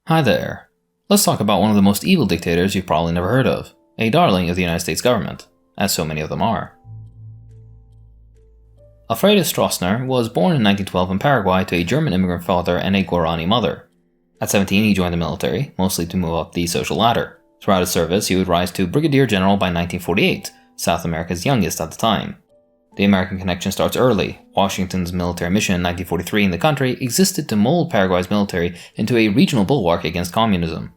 Hi there. Let's talk about one of the most evil dictators you've probably never heard of, a darling of the United States government, as so many of them are. Alfredo Stroessner was born in 1912 in Paraguay to a German immigrant father and a Guarani mother. At 17, he joined the military, mostly to move up the social ladder. Throughout his service, he would rise to brigadier general by 1948, South America's youngest at the time. The American connection starts early. Washington's military mission in 1943 in the country existed to mold Paraguay's military into a regional bulwark against communism.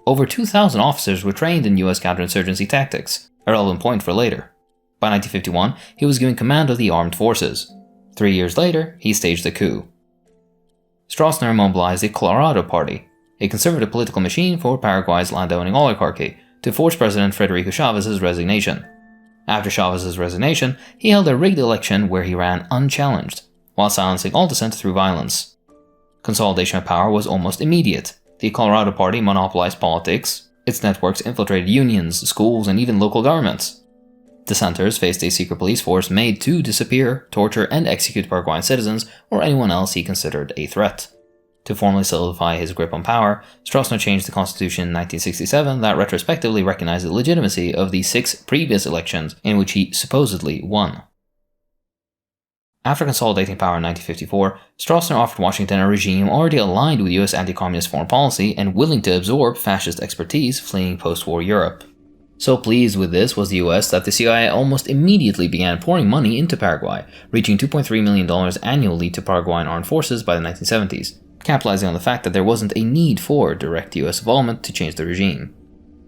Over 2,000 officers were trained in US counterinsurgency tactics, a relevant point for later. By 1951, he was given command of the armed forces. 3 years later, he staged a coup. Stroessner mobilized the Colorado Party, a conservative political machine for Paraguay's landowning oligarchy, to force President Federico Chávez's resignation. After Chávez's resignation, he held a rigged election where he ran unchallenged, while silencing all dissent through violence. Consolidation of power was almost immediate. The Colorado Party monopolized politics. Its networks infiltrated unions, schools, and even local governments. Dissenters faced a secret police force made to disappear, torture, and execute Paraguayan citizens or anyone else he considered a threat. To formally solidify his grip on power, Stroessner changed the constitution in 1967 that retrospectively recognized the legitimacy of the 6 previous elections in which he supposedly won. After consolidating power in 1954, Stroessner offered Washington a regime already aligned with US anti-communist foreign policy and willing to absorb fascist expertise fleeing post-war Europe. So pleased with this was the US that the CIA almost immediately began pouring money into Paraguay, reaching $2.3 million annually to Paraguayan armed forces by the 1970s. Capitalizing on the fact that there wasn't a need for direct US involvement to change the regime.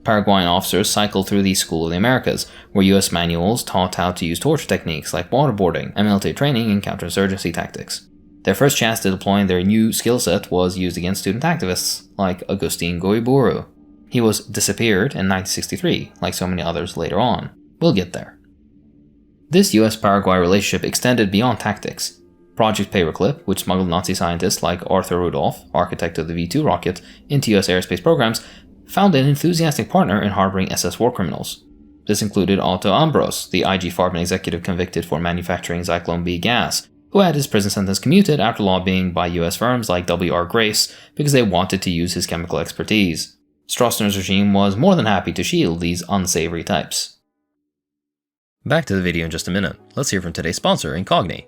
Paraguayan officers cycled through the School of the Americas, where US manuals taught how to use torture techniques like waterboarding and military training in counterinsurgency tactics. Their first chance to deploy their new skill set was used against student activists like Agustin Goiburu. He was disappeared in 1963, like so many others later on. We'll get there. This US-Paraguay relationship extended beyond tactics. Project Paperclip, which smuggled Nazi scientists like Arthur Rudolph, architect of the V-2 rocket, into US aerospace programs, found an enthusiastic partner in harboring SS war criminals. This included Otto Ambros, the IG Farben executive convicted for manufacturing Zyklon B gas, who had his prison sentence commuted after lobbying by US firms like W.R. Grace because they wanted to use his chemical expertise. Stroessner's regime was more than happy to shield these unsavory types. Back to the video in just a minute. Let's hear from today's sponsor, Incogni.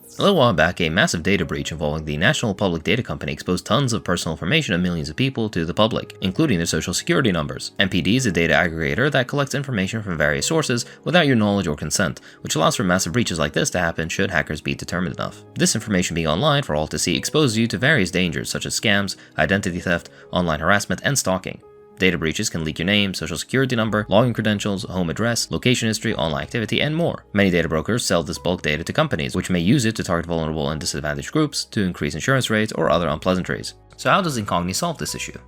A little while back, a massive data breach involving the National Public Data Company exposed tons of personal information of millions of people to the public, including their social security numbers. NPD is a data aggregator that collects information from various sources without your knowledge or consent, which allows for massive breaches like this to happen should hackers be determined enough. This information being online for all to see exposes you to various dangers such as scams, identity theft, online harassment, and stalking. Data breaches can leak your name, social security number, login credentials, home address, location history, online activity, and more. Many data brokers sell this bulk data to companies, which may use it to target vulnerable and disadvantaged groups, to increase insurance rates, or other unpleasantries. So how does Incogni solve this issue?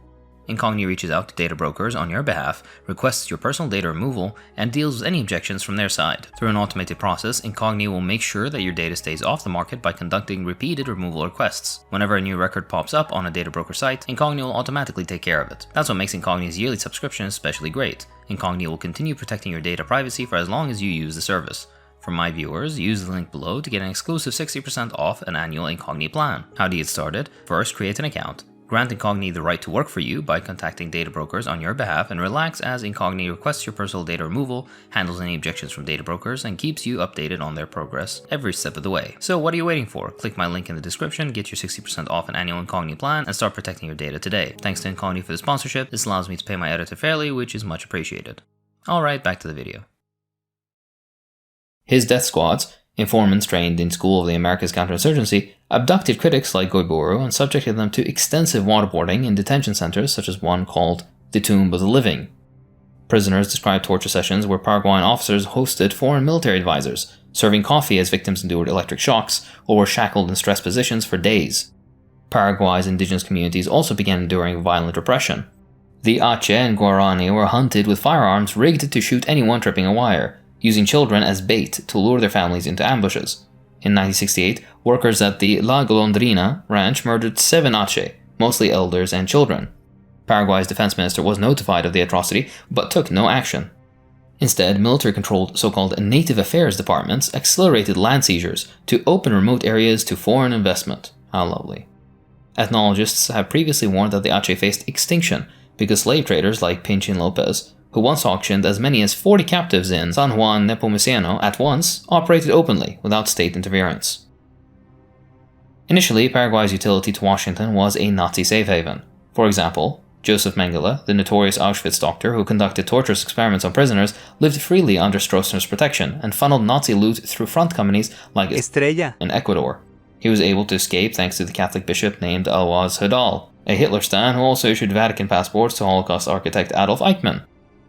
Incogni reaches out to data brokers on your behalf, requests your personal data removal, and deals with any objections from their side. Through an automated process, Incogni will make sure that your data stays off the market by conducting repeated removal requests. Whenever a new record pops up on a data broker site, Incogni will automatically take care of it. That's what makes Incogni's yearly subscription especially great. Incogni will continue protecting your data privacy for as long as you use the service. For my viewers, use the link below to get an exclusive 60% off an annual Incogni plan. How do you get started? First, create an account. Grant Incogni the right to work for you by contacting data brokers on your behalf, and relax as Incogni requests your personal data removal, handles any objections from data brokers, and keeps you updated on their progress every step of the way. So what are you waiting for? Click my link in the description, get your 60% off an annual Incogni plan, and start protecting your data today. Thanks to Incogni for the sponsorship. This allows me to pay my editor fairly, which is much appreciated. Alright, back to the video. His death squads, informants trained in School of the Americas counterinsurgency, abducted critics like Goiburu and subjected them to extensive waterboarding in detention centers such as one called the Tomb of the Living. Prisoners described torture sessions where Paraguayan officers hosted foreign military advisors, serving coffee as victims endured electric shocks or were shackled in stressed positions for days. Paraguay's indigenous communities also began enduring violent repression. The Ache and Guarani were hunted with firearms rigged to shoot anyone tripping a wire, using children as bait to lure their families into ambushes. In 1968, workers at the La Golondrina ranch murdered 7 Ache, mostly elders and children. Paraguay's defense minister was notified of the atrocity, but took no action. Instead, military-controlled so-called native affairs departments accelerated land seizures to open remote areas to foreign investment. How lovely. Ethnologists have previously warned that the Ache faced extinction because slave traders like Pinchin Lopez, who once auctioned as many as 40 captives in San Juan Nepomuceno at once, operated openly without state interference. Initially, Paraguay's utility to Washington was a Nazi safe haven. For example, Joseph Mengele, the notorious Auschwitz doctor who conducted torturous experiments on prisoners, lived freely under Stroessner's protection and funneled Nazi loot through front companies like Estrella in Ecuador. He was able to escape thanks to the Catholic bishop named Alois Hedal, a Hitler stan who also issued Vatican passports to Holocaust architect Adolf Eichmann,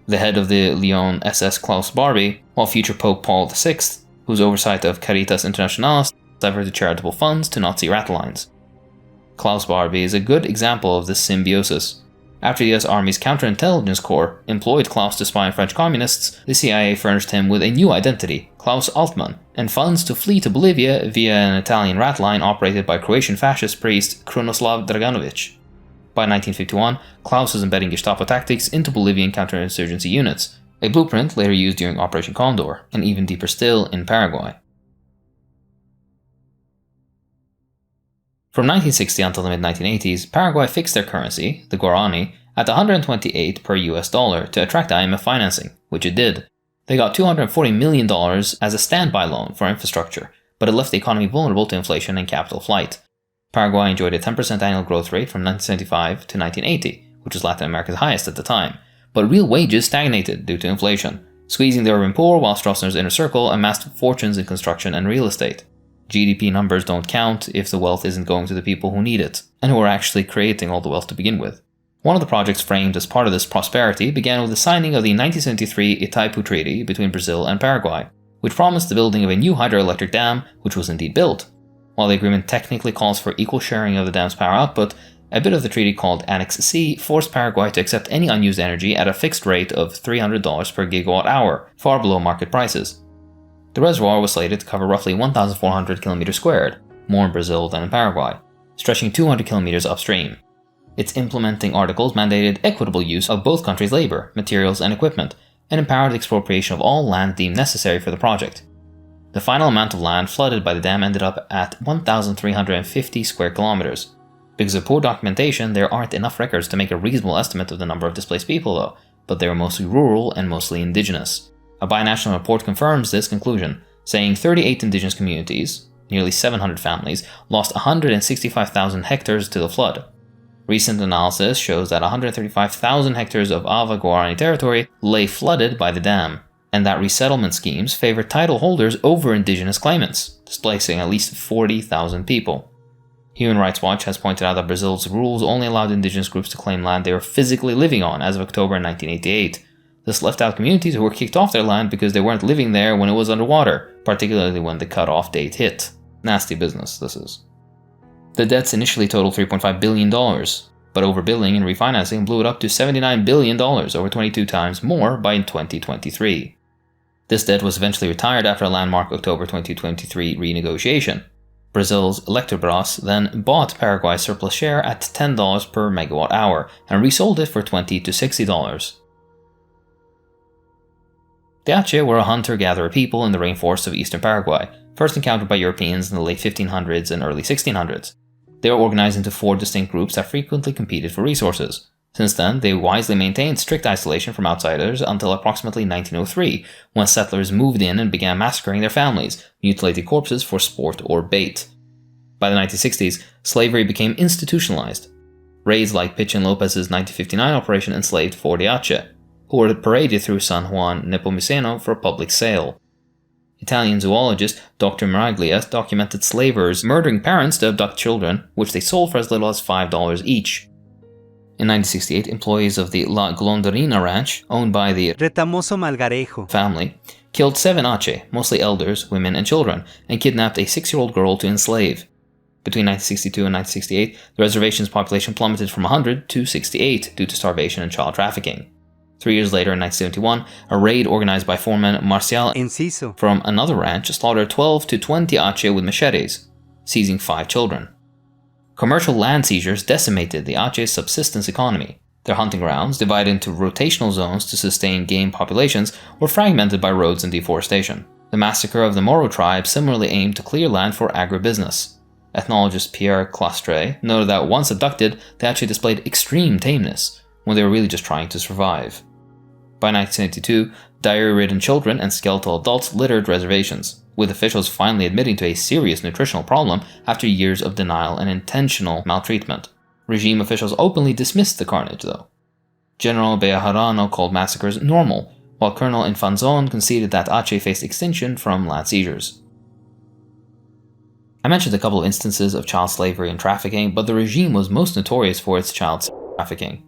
the head of the Lyon SS Klaus Barbie, while future Pope Paul VI, whose oversight of Caritas Internationalis diverted charitable funds to Nazi ratlines. Klaus Barbie is a good example of this symbiosis. After the US Army's Counterintelligence Corps employed Klaus to spy on French communists, the CIA furnished him with a new identity, Klaus Altmann, and funds to flee to Bolivia via an Italian rat line operated by Croatian fascist priest Krunoslav Draganovic. By 1951, Klaus was embedding Gestapo tactics into Bolivian counterinsurgency units, a blueprint later used during Operation Condor, and even deeper still in Paraguay. From 1960 until the mid-1980s, Paraguay fixed their currency, the guarani, at 128 per US dollar to attract IMF financing, which it did. They got $240 million as a standby loan for infrastructure, but it left the economy vulnerable to inflation and capital flight. Paraguay enjoyed a 10% annual growth rate from 1975 to 1980, which was Latin America's highest at the time, but real wages stagnated due to inflation, squeezing the urban poor while Stroessner's inner circle amassed fortunes in construction and real estate. GDP numbers don't count if the wealth isn't going to the people who need it, and who are actually creating all the wealth to begin with. One of the projects framed as part of this prosperity began with the signing of the 1973 Itaipu Treaty between Brazil and Paraguay, which promised the building of a new hydroelectric dam, which was indeed built. While the agreement technically calls for equal sharing of the dam's power output, a bit of the treaty called Annex C forced Paraguay to accept any unused energy at a fixed rate of $300 per gigawatt hour, far below market prices. The reservoir was slated to cover roughly 1,400 km squared, more in Brazil than in Paraguay, stretching 200 kilometers upstream. Its implementing articles mandated equitable use of both countries' labor, materials, and equipment, and empowered the expropriation of all land deemed necessary for the project. The final amount of land flooded by the dam ended up at 1,350 square kilometers. Because of poor documentation, there aren't enough records to make a reasonable estimate of the number of displaced people though, but they were mostly rural and mostly indigenous. A binational report confirms this conclusion, saying 38 indigenous communities, nearly 700 families, lost 165,000 hectares to the flood. Recent analysis shows that 135,000 hectares of Ava Guarani territory lay flooded by the dam, and that resettlement schemes favor title holders over indigenous claimants, displacing at least 40,000 people. Human Rights Watch has pointed out that Brazil's rules only allowed indigenous groups to claim land they were physically living on as of October 1988. This left out communities who were kicked off their land because they weren't living there when it was underwater, particularly when the cutoff date hit. Nasty business, this is. The debts initially totaled $3.5 billion, but overbilling and refinancing blew it up to $79 billion, over 22 times more by 2023. This debt was eventually retired after a landmark October 2023 renegotiation. Brazil's Eletrobras then bought Paraguay's surplus share at $10 per megawatt hour and resold it for $20 to $60. The Ache were a hunter-gatherer people in the rainforests of eastern Paraguay, first encountered by Europeans in the late 1500s and early 1600s. They were organized into 4 distinct groups that frequently competed for resources. Since then, they wisely maintained strict isolation from outsiders until approximately 1903, when settlers moved in and began massacring their families, mutilating corpses for sport or bait. By the 1960s, slavery became institutionalized. Raids like Pinchin Lopez's 1959 operation enslaved 40 Ache, who were paraded through San Juan Nepomuceno for public sale. Italian zoologist Dr. Miraglia documented slavers murdering parents to abduct children, which they sold for as little as $5 each. In 1968, employees of the La Golondrina Ranch, owned by the Retamoso Malgarejo family, killed 7 Ache, mostly elders, women, and children, and kidnapped a 6-year-old girl to enslave. Between 1962 and 1968, the reservation's population plummeted from 100 to 68 due to starvation and child trafficking. 3 years later, in 1971, a raid organized by foreman Marcial Enciso from another ranch slaughtered 12 to 20 Ache with machetes, seizing 5 children. Commercial land seizures decimated the Ache's subsistence economy. Their hunting grounds, divided into rotational zones to sustain game populations, were fragmented by roads and deforestation. The massacre of the Moro tribe similarly aimed to clear land for agribusiness. Ethnologist Pierre Clastre noted that once abducted, they actually displayed extreme tameness, when they were really just trying to survive. By 1982, diarrhea-ridden children and skeletal adults littered reservations, with officials finally admitting to a serious nutritional problem after years of denial and intentional maltreatment. Regime officials openly dismissed the carnage, though. General Bejarano called massacres normal, while Colonel Infanzon conceded that Aceh faced extinction from land seizures. I mentioned a couple of instances of child slavery and trafficking, but the regime was most notorious for its child trafficking.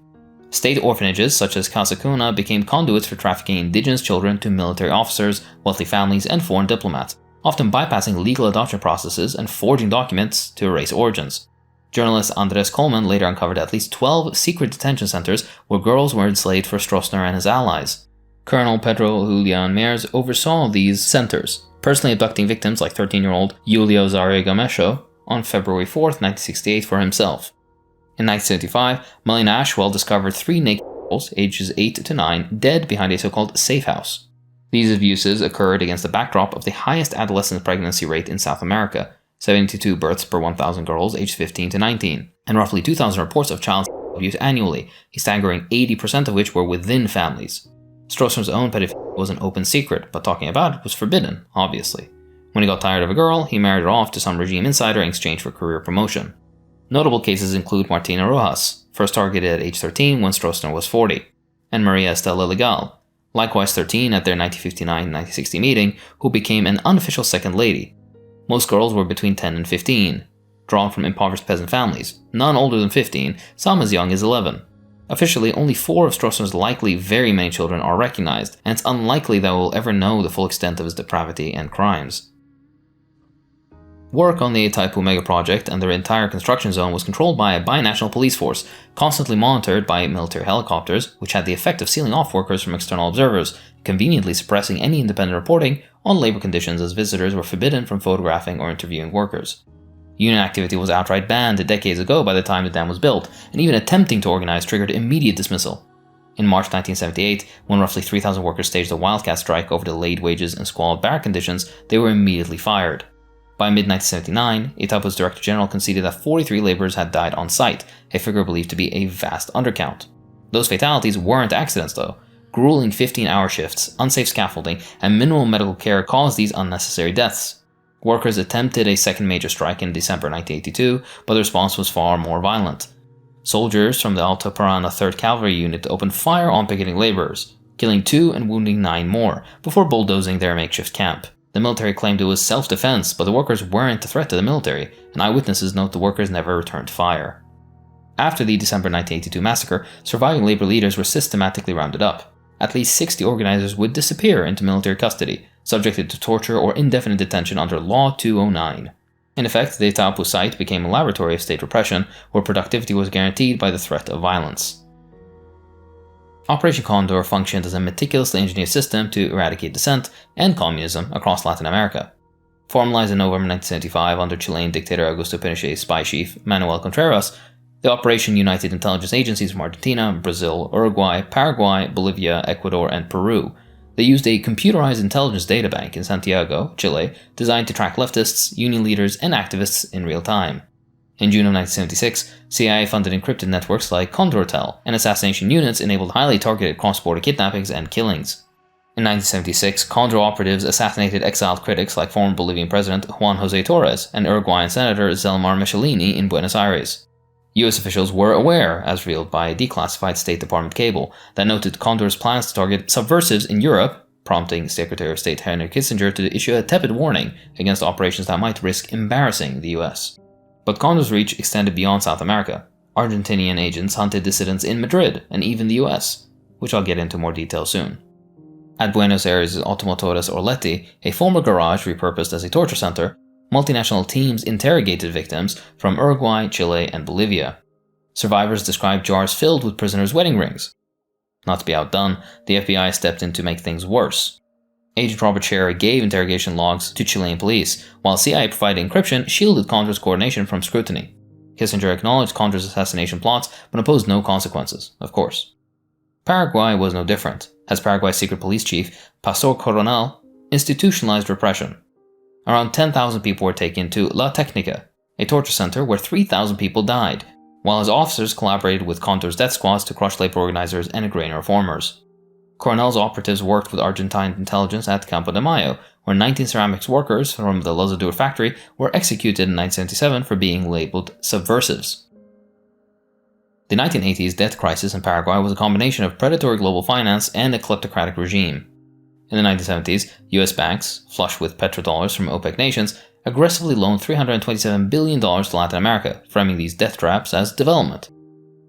State orphanages such as Kasakuna became conduits for trafficking indigenous children to military officers, wealthy families, and foreign diplomats, often bypassing legal adoption processes and forging documents to erase origins. Journalist Andres Coleman later uncovered at least 12 secret detention centers where girls were enslaved for Stroessner and his allies. Colonel Pedro Julian Mears oversaw these centers, personally abducting victims like 13-year-old Julio Zarega Mesho on February 4, 1968 for himself. In 1975, Melanie Ashwell discovered 3 naked girls, ages 8 to 9, dead behind a so-called safe house. These abuses occurred against the backdrop of the highest adolescent pregnancy rate in South America, 72 births per 1,000 girls aged 15 to 19, and roughly 2,000 reports of child abuse annually, a staggering 80% of which were within families. Stroessner's own pedophilia was an open secret, but talking about it was forbidden, obviously. When he got tired of a girl, he married her off to some regime insider in exchange for career promotion. Notable cases include Martina Rojas, first targeted at age 13 when Stroessner was 40, and Maria Estela Legal, likewise 13 at their 1959-1960 meeting, who became an unofficial second lady. Most girls were between 10 and 15, drawn from impoverished peasant families, none older than 15, some as young as 11. Officially, only 4 of Stroessner's likely very many children are recognized, and it's unlikely that we'll ever know the full extent of his depravity and crimes. Work on the Itaipu megaproject and their entire construction zone was controlled by a binational police force, constantly monitored by military helicopters, which had the effect of sealing off workers from external observers, conveniently suppressing any independent reporting on labor conditions as visitors were forbidden from photographing or interviewing workers. Union activity was outright banned decades ago by the time the dam was built, and even attempting to organize triggered immediate dismissal. In March 1978, when roughly 3,000 workers staged a wildcat strike over delayed wages and squalid barrack conditions, they were immediately fired. By mid-1979, Itaipu's Director General conceded that 43 laborers had died on site, a figure believed to be a vast undercount. Those fatalities weren't accidents, though. Grueling 15-hour shifts, unsafe scaffolding, and minimal medical care caused these unnecessary deaths. Workers attempted a second major strike in December 1982, but the response was far more violent. Soldiers from the Alto Parana 3rd Cavalry Unit opened fire on picketing laborers, killing 2 and wounding 9 more, before bulldozing their makeshift camp. The military claimed it was self-defense, but the workers weren't a threat to the military, and eyewitnesses note the workers never returned fire. After the December 1982 massacre, surviving labor leaders were systematically rounded up. At least 60 organizers would disappear into military custody, subjected to torture or indefinite detention under Law 209. In effect, the Itaipu site became a laboratory of state repression, where productivity was guaranteed by the threat of violence. Operation Condor functioned as a meticulously engineered system to eradicate dissent and communism across Latin America. Formalized in November 1975 under Chilean dictator Augusto Pinochet's spy chief, Manuel Contreras, the operation united intelligence agencies from Argentina, Brazil, Uruguay, Paraguay, Bolivia, Ecuador, and Peru. They used a computerized intelligence databank in Santiago, Chile, designed to track leftists, union leaders, and activists in real time. In June of 1976, CIA funded encrypted networks like Condor, and assassination units enabled highly targeted cross-border kidnappings and killings. In 1976, Condor operatives assassinated exiled critics like former Bolivian President Juan José Torres and Uruguayan Senator Zelmar Michelini in Buenos Aires. US officials were aware, as revealed by a declassified State Department cable, that noted Condor's plans to target subversives in Europe, prompting Secretary of State Henry Kissinger to issue a tepid warning against operations that might risk embarrassing the US. But Condor's reach extended beyond South America. Argentinian agents hunted dissidents in Madrid and even the US, which I'll get into more detail soon. At Buenos Aires' Automotores Orletti, a former garage repurposed as a torture center, multinational teams interrogated victims from Uruguay, Chile, and Bolivia. Survivors described jars filled with prisoners' wedding rings. Not to be outdone, the FBI stepped in to make things worse. Agent Robert Scherer gave interrogation logs to Chilean police, while CIA provided encryption shielded Condor's coordination from scrutiny. Kissinger acknowledged Condor's assassination plots, but imposed no consequences, of course. Paraguay was no different, as Paraguay's secret police chief, Pastor Coronel, institutionalized repression. Around 10,000 people were taken to La Técnica, a torture center where 3,000 people died, while his officers collaborated with Condor's death squads to crush labor organizers and agrarian reformers. Coronel's operatives worked with Argentine intelligence at Campo de Mayo, where 19 ceramics workers from the Lazador factory were executed in 1977 for being labeled subversives. The 1980s debt crisis in Paraguay was a combination of predatory global finance and a kleptocratic regime. In the 1970s, US banks, flush with petrodollars from OPEC nations, aggressively loaned $327 billion to Latin America, framing these death traps as development.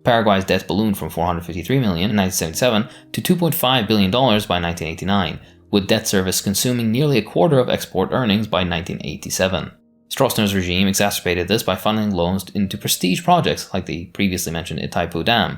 Paraguay's debt ballooned from $453 million in 1977 to $2.5 billion by 1989, with debt service consuming nearly a quarter of export earnings by 1987. Stroessner's regime exacerbated this by funding loans into prestige projects like the previously mentioned Itaipu Dam.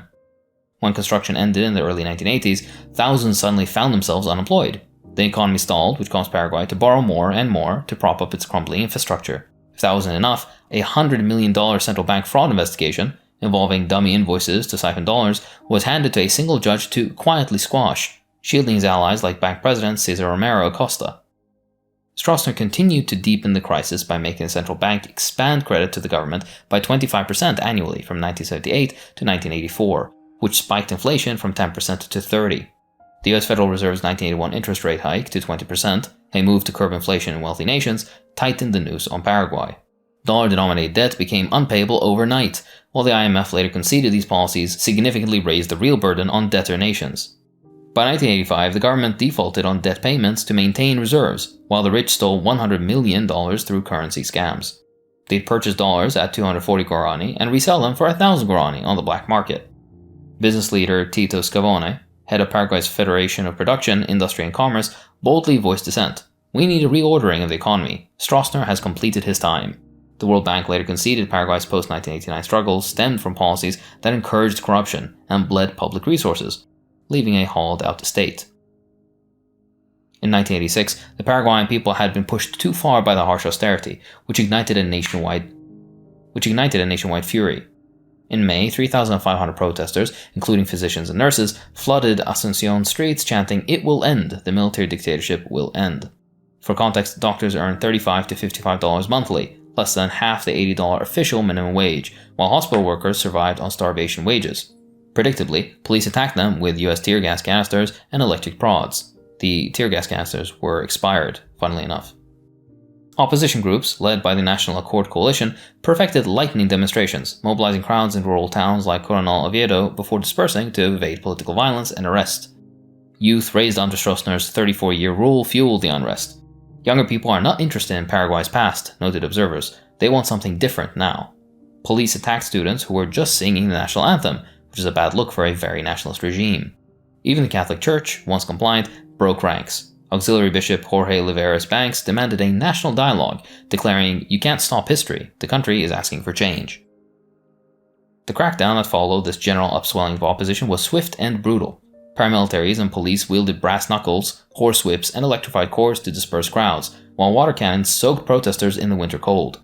When construction ended in the early 1980s, thousands suddenly found themselves unemployed. The economy stalled, which caused Paraguay to borrow more and more to prop up its crumbling infrastructure. If that wasn't enough, a $100 million central bank fraud investigation, involving dummy invoices to siphon dollars, was handed to a single judge to quietly squash, shielding his allies like bank president Cesar Romero Acosta. Stroessner continued to deepen the crisis by making the central bank expand credit to the government by 25% annually from 1978 to 1984, which spiked inflation from 10% to 30%. The US Federal Reserve's 1981 interest rate hike to 20%, a move to curb inflation in wealthy nations, tightened the noose on Paraguay. Dollar-denominated debt became unpayable overnight, while the IMF later conceded these policies significantly raised the real burden on debtor nations. By 1985, the government defaulted on debt payments to maintain reserves, while the rich stole $100 million through currency scams. They'd purchase dollars at 240 guarani and resell them for 1,000 guarani on the black market. Business leader Tito Scavone, head of Paraguay's Federation of Production, Industry and Commerce, boldly voiced dissent. "We need a reordering of the economy. Stroessner has completed his time." The World Bank later conceded Paraguay's post-1989 struggles stemmed from policies that encouraged corruption and bled public resources, leaving a hollowed-out state. In 1986, the Paraguayan people had been pushed too far by the harsh austerity, which ignited a nationwide fury. In May, 3,500 protesters, including physicians and nurses, flooded Asuncion streets chanting, "It will end, the military dictatorship will end." For context, doctors earned $35 to $55 monthly, less than half the $80 official minimum wage, while hospital workers survived on starvation wages. Predictably, police attacked them with US tear gas canisters and electric prods. The tear gas canisters were expired, funnily enough. Opposition groups, led by the National Accord Coalition, perfected lightning demonstrations, mobilizing crowds in rural towns like Coronel Oviedo before dispersing to evade political violence and arrest. Youth raised under Stroessner's 34-year rule fueled the unrest. Younger people are not interested in Paraguay's past, noted observers. They want something different now. Police attacked students who were just singing the national anthem, which is a bad look for a very nationalist regime. Even the Catholic Church, once compliant, broke ranks. Auxiliary Bishop Jorge Oliveras Banks demanded a national dialogue, declaring, "You can't stop history, the country is asking for change." The crackdown that followed this general upswelling of opposition was swift and brutal. Paramilitaries and police wielded brass knuckles, horsewhips, and electrified cords to disperse crowds, while water cannons soaked protesters in the winter cold.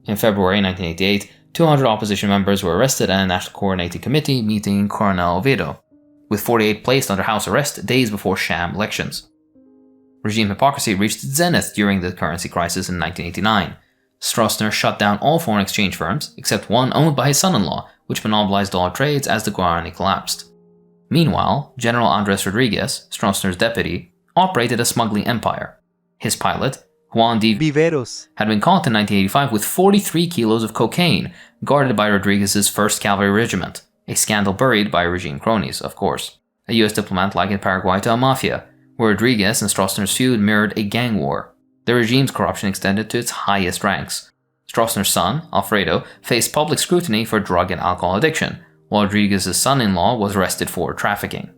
In February 1988, 200 opposition members were arrested at a National Coordinating Committee meeting in Coronel Oviedo, with 48 placed under house arrest days before sham elections. Regime hypocrisy reached its zenith during the currency crisis in 1989. Stroessner shut down all foreign exchange firms, except one owned by his son-in-law, which monopolized dollar trades as the guarani collapsed. Meanwhile, General Andres Rodriguez, Stroessner's deputy, operated a smuggling empire. His pilot, Juan D. Viveros, had been caught in 1985 with 43 kilos of cocaine, guarded by Rodriguez's 1st Cavalry Regiment, a scandal buried by regime cronies, of course. A US diplomat likened Paraguay to a mafia, where Rodriguez and Stroessner's feud mirrored a gang war. The regime's corruption extended to its highest ranks. Stroessner's son, Alfredo, faced public scrutiny for drug and alcohol addiction, while Rodriguez's son-in-law was arrested for trafficking.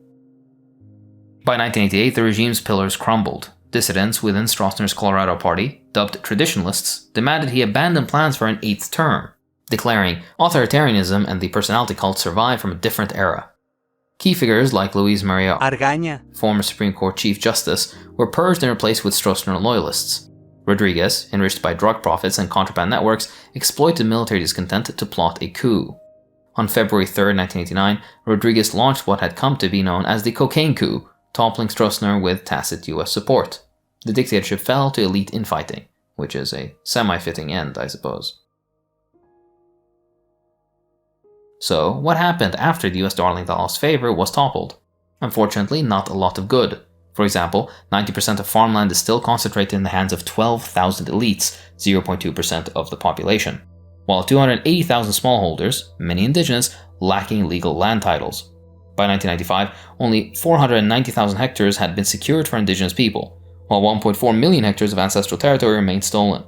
By 1988, the regime's pillars crumbled. Dissidents within Stroessner's Colorado Party, dubbed traditionalists, demanded he abandon plans for an 8th term, declaring authoritarianism and the personality cult survive from a different era. Key figures like Luis Maria Argaña, former Supreme Court Chief Justice, were purged and replaced with Stroessner loyalists. Rodriguez, enriched by drug profits and contraband networks, exploited military discontent to plot a coup. On February 3, 1989, Rodriguez launched what had come to be known as the cocaine coup, toppling Stroessner with tacit US support. The dictatorship fell to elite infighting, which is a semi-fitting end, I suppose. So, what happened after the US Darling lost favor was toppled? Unfortunately, not a lot of good. For example, 90% of farmland is still concentrated in the hands of 12,000 elites, 0.2% of the population, while 280,000 smallholders, many indigenous, lacking legal land titles. By 1995, only 490,000 hectares had been secured for indigenous people, while 1.4 million hectares of ancestral territory remained stolen.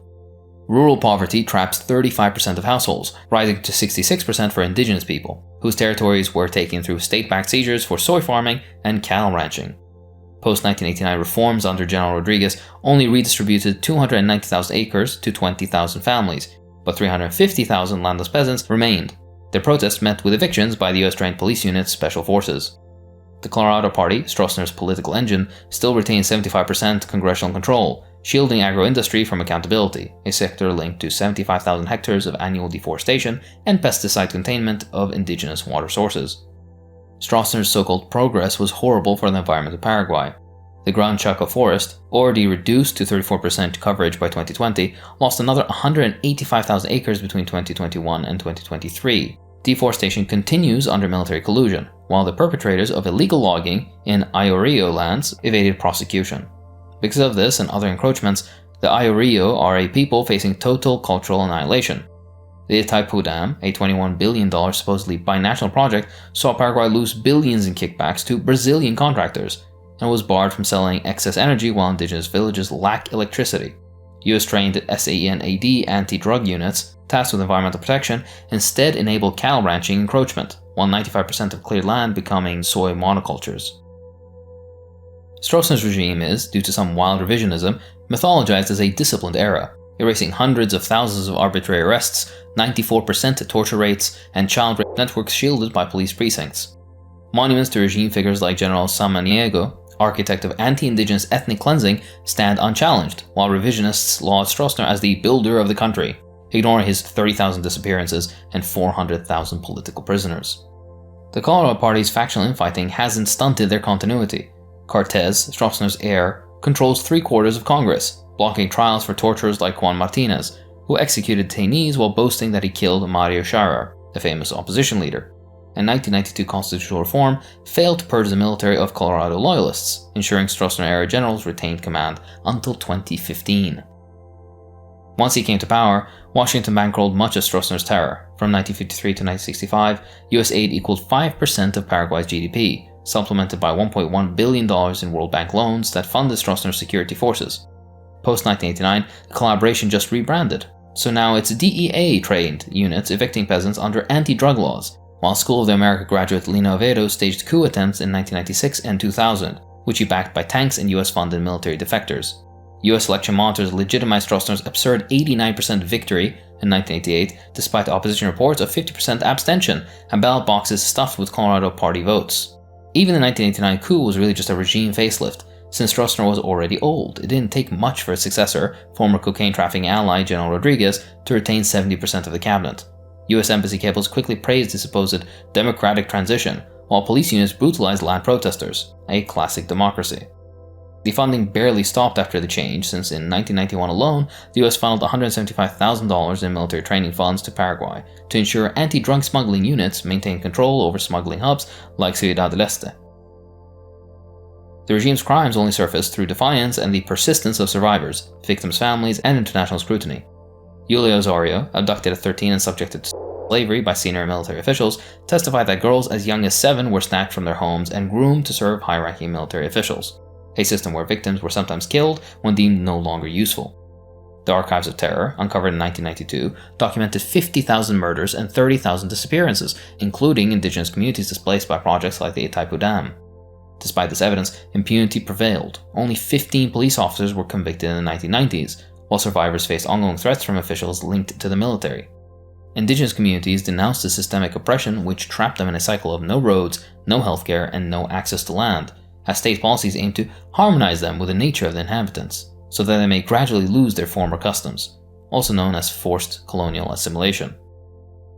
Rural poverty traps 35% of households, rising to 66% for indigenous people, whose territories were taken through state-backed seizures for soy farming and cattle ranching. Post-1989 reforms under General Rodriguez only redistributed 290,000 acres to 20,000 families, but 350,000 landless peasants remained. Their protests met with evictions by the US-trained police unit's special forces. The Colorado Party, Stroessner's political engine, still retains 75% congressional control, shielding agro-industry from accountability, a sector linked to 75,000 hectares of annual deforestation and pesticide containment of indigenous water sources. Stroessner's so-called progress was horrible for the environment of Paraguay. The Gran Chaco forest, already reduced to 34% coverage by 2020, lost another 185,000 acres between 2021 and 2023. Deforestation continues under military collusion, while the perpetrators of illegal logging in Ayorio lands evaded prosecution. Because of this and other encroachments, the Ayorio are a people facing total cultural annihilation. The Itaipu Dam, a $21 billion supposedly binational project, saw Paraguay lose billions in kickbacks to Brazilian contractors, and was barred from selling excess energy while indigenous villages lack electricity. US-trained SANAD anti-drug units, tasked with environmental protection, instead enabled cattle ranching encroachment, while 95% of cleared land becoming soy monocultures. Stroessner's regime is, due to some wild revisionism, mythologized as a disciplined era, erasing hundreds of thousands of arbitrary arrests, 94% torture rates, and child rape networks shielded by police precincts. Monuments to regime figures like General Samaniego, architect of anti-indigenous ethnic cleansing, stand unchallenged, while revisionists laud Stroessner as the builder of the country, ignoring his 30,000 disappearances and 400,000 political prisoners. The Colorado Party's factional infighting hasn't stunted their continuity. Cortez, Stroessner's heir, controls 3/4 of Congress, blocking trials for torturers like Juan Martinez, who executed detainees while boasting that he killed Mario Scharer, the famous opposition leader. And 1992 constitutional reform failed to purge the military of Colorado loyalists, ensuring Stroessner-era generals retained command until 2015. Once he came to power, Washington bankrolled much of Stroessner's terror. From 1953 to 1965, US aid equaled 5% of Paraguay's GDP, supplemented by $1.1 billion in World Bank loans that funded Stroessner's security forces. Post-1989, the collaboration just rebranded, so now it's DEA-trained units evicting peasants under anti-drug laws, while School of the America graduate Lino Avedo staged coup attempts in 1996 and 2000, which he backed by tanks and US-funded military defectors. US election monitors legitimized Stroessner's absurd 89% victory in 1988, despite opposition reports of 50% abstention and ballot boxes stuffed with Colorado Party votes. Even the 1989 coup was really just a regime facelift. Since Stroessner was already old, it didn't take much for his successor, former cocaine trafficking ally General Rodriguez, to retain 70% of the cabinet. US embassy cables quickly praised his supposed democratic transition, while police units brutalized land protesters, a classic democracy. The funding barely stopped after the change, since in 1991 alone, the US funneled $175,000 in military training funds to Paraguay to ensure anti-drug smuggling units maintain control over smuggling hubs like Ciudad del Este. The regime's crimes only surfaced through defiance and the persistence of survivors, victims' families, and international scrutiny. Yulia Osorio, abducted at 13 and subjected to slavery by senior military officials, testified that girls as young as 7 were snatched from their homes and groomed to serve high-ranking military officials, a system where victims were sometimes killed when deemed no longer useful. The Archives of Terror, uncovered in 1992, documented 50,000 murders and 30,000 disappearances, including indigenous communities displaced by projects like the Itaipu Dam. Despite this evidence, impunity prevailed. Only 15 police officers were convicted in the 1990s, while survivors faced ongoing threats from officials linked to the military. Indigenous communities denounced the systemic oppression which trapped them in a cycle of no roads, no healthcare, and no access to land, as state policies aim to harmonize them with the nature of the inhabitants, so that they may gradually lose their former customs, also known as forced colonial assimilation.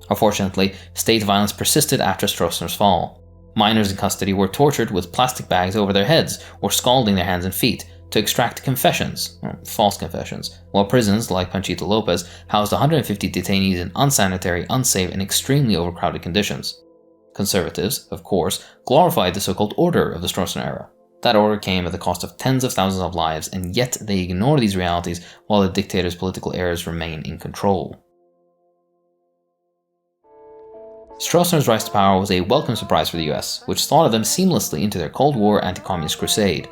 Unfortunately, state violence persisted after Stroessner's fall. Minors in custody were tortured with plastic bags over their heads or scalding their hands and feet to extract confessions, false confessions, while prisons like Panchito Lopez housed 150 detainees in unsanitary, unsafe, and extremely overcrowded conditions. Conservatives, of course, glorified the so-called order of the Stroessner era. That order came at the cost of tens of thousands of lives, and yet they ignore these realities while the dictator's political heirs remain in control. Stroessner's rise to power was a welcome surprise for the US, which slotted them seamlessly into their Cold War anti-communist crusade.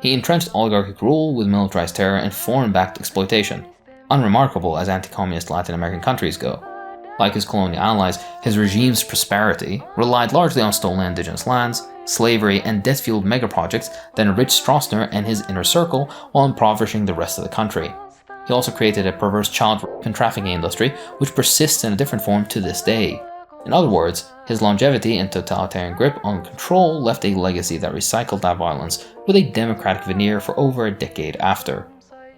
He entrenched oligarchic rule with militarized terror and foreign-backed exploitation, unremarkable as anti-communist Latin American countries go. Like his colonial allies, his regime's prosperity relied largely on stolen indigenous lands, slavery, and debt-fueled megaprojects that enriched Stroessner and his inner circle while impoverishing the rest of the country. He also created a perverse child rape and trafficking industry which persists in a different form to this day. In other words, his longevity and totalitarian grip on control left a legacy that recycled that violence with a democratic veneer for over a decade after.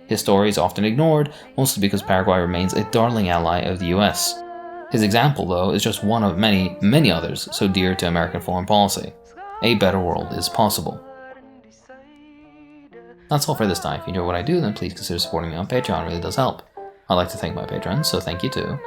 His story is often ignored, mostly because Paraguay remains a darling ally of the US. His example, though, is just one of many, many others so dear to American foreign policy. A better world is possible. That's all for this time. If you enjoy what I do, then please consider supporting me on Patreon, it really does help. I'd like to thank my patrons, so thank you too.